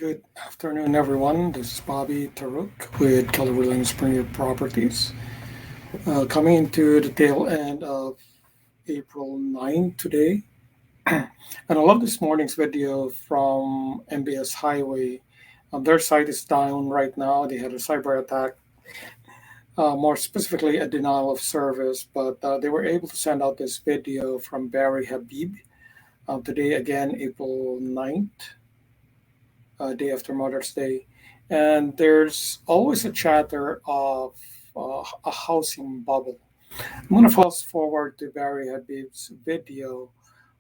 Good afternoon, everyone. This is Bobby Taruc with Keller Springer Properties. Coming into the tail end of April 9 today. And I love this morning's video from MBS Highway. Their site is down right now. They had a cyber attack, more specifically a denial of service, but they were able to send out this video from Barry Habib. Today, again, April 9th. Day after Mother's Day. And there's always a chatter of a housing bubble. I'm going to fast forward to Barry Habib's video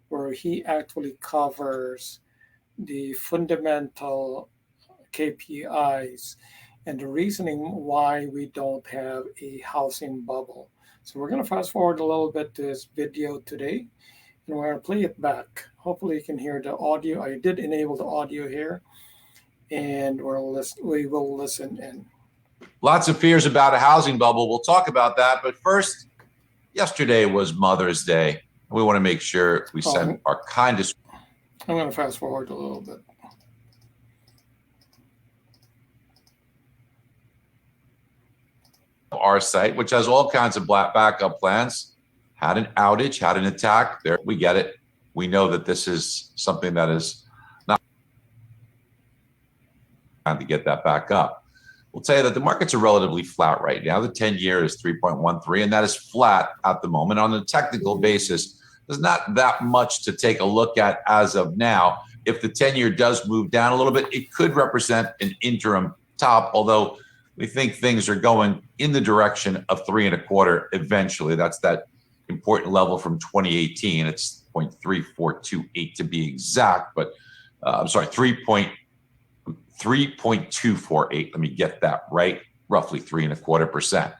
where he actually covers the fundamental KPIs and the reasoning why we don't have a housing bubble. So we're going to fast forward a little bit to this video today and we're going to play it back. Hopefully you can hear the audio. I did enable the audio here and we will listen in. Lots of fears about a housing bubble. We'll talk about that. But first, yesterday was Mother's Day. We want to make sure we send our kindest. I'm going to fast forward a little bit. Our site, which has all kinds of backup plans, had an outage, had an attack. There, we get it. We know that this is something that is not to get that back up. We'll tell you that the markets are relatively flat right now. The 10-year is 3.13, and that is flat at the moment. On a technical basis, there's not that much to take a look at as of now. If the 10-year does move down a little bit, it could represent an interim top, although we think things are going in the direction of 3.25 eventually. That's that important level from 2018. It's 0.3428 to be exact, but I'm sorry, 3.248. Let me get that right. Roughly 3.25%.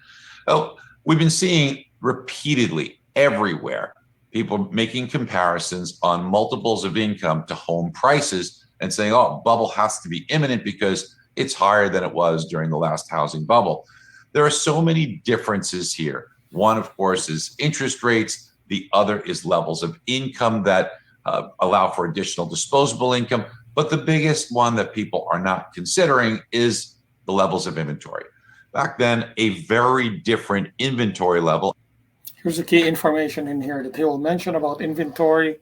Oh, we've been seeing repeatedly everywhere people making comparisons on multiples of income to home prices and saying, oh, bubble has to be imminent because it's higher than it was during the last housing bubble. There are so many differences here. One, of course, is interest rates. The other is levels of income that allow for additional disposable income. But the biggest one that people are not considering is the levels of inventory. Back then, a very different inventory level. Here's the key information in here that he will mention about inventory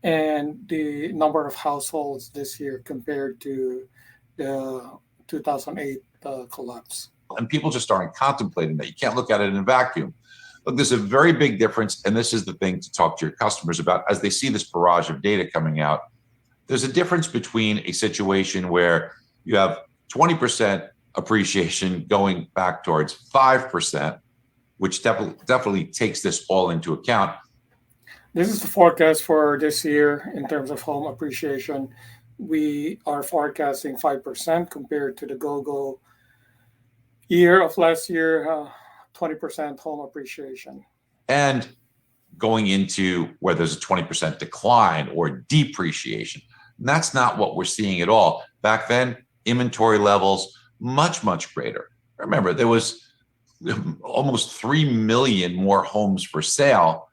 and the number of households this year compared to the 2008 collapse. And people just aren't contemplating that. You can't look at it in a vacuum. Look, there's a very big difference, and this is the thing to talk to your customers about as they see this barrage of data coming out. There's a difference between a situation where you have 20% appreciation going back towards 5%, which definitely takes this all into account. This is the forecast for this year in terms of home appreciation. We are forecasting 5% compared to the go-go year of last year, 20% home appreciation. And going into where there's a 20% decline or depreciation. And that's not what we're seeing at all. Back then, inventory levels much, much greater. Remember, there was almost 3 million more homes for sale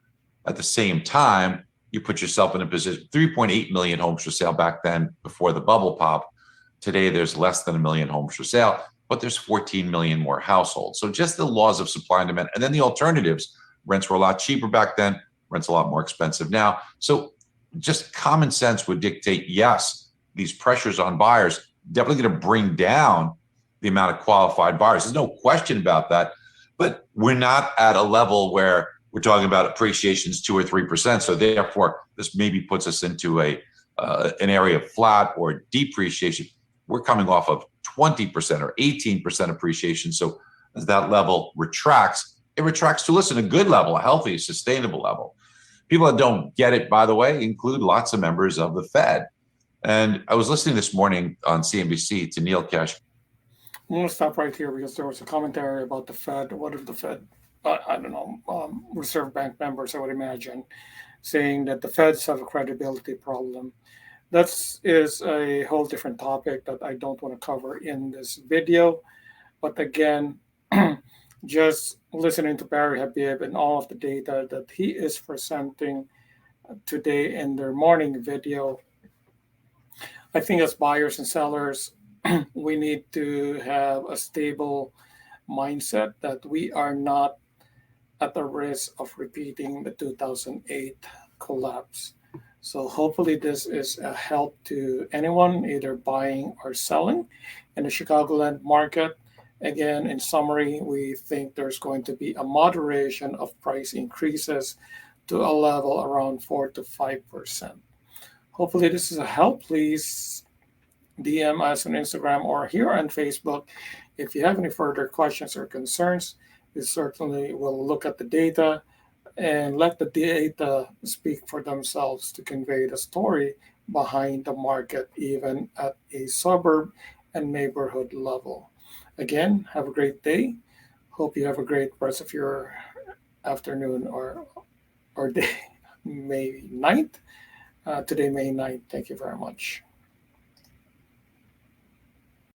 at the same time. You put yourself in a position, 3.8 million homes for sale back then before the bubble pop. Today, there's less than 1 million homes for sale, but there's 14 million more households. So just the laws of supply and demand. And then the alternatives, rents were a lot cheaper back then, rents a lot more expensive now. So just common sense would dictate, yes, these pressures on buyers definitely going to bring down the amount of qualified buyers. There's no question about that. But we're not at a level where we're talking about appreciations 2 or 3%. So therefore, this maybe puts us into an area of flat or depreciation. We're coming off of 20% or 18% appreciation. So as that level retracts, it retracts to, listen, a good level, a healthy, sustainable level. People that don't get it, by the way, include lots of members of the Fed. And I was listening this morning on CNBC to Neil Cash. I'm going to stop right here because there was a commentary about the Fed. What if the Fed, I don't know, Reserve Bank members, I would imagine, saying that the Feds have a credibility problem. That is a whole different topic that I don't want to cover in this video. But again, just listening to Barry Habib and all of the data that he is presenting today in their morning video, I think as buyers and sellers, we need to have a stable mindset that we are not at the risk of repeating the 2008 collapse. So hopefully this is a help to anyone either buying or selling in the Chicagoland market. Again, in summary, we think there's going to be a moderation of price increases to a level around 4 to 5%. Hopefully this is a help. Please DM us on Instagram or here on Facebook. If you have any further questions or concerns, we certainly will look at the data and let the data speak for themselves to convey the story behind the market, even at a suburb and neighborhood level. Again, have a great day. Hope you have a great rest of your afternoon or day. May 9th. Today, May 9th. Thank you very much.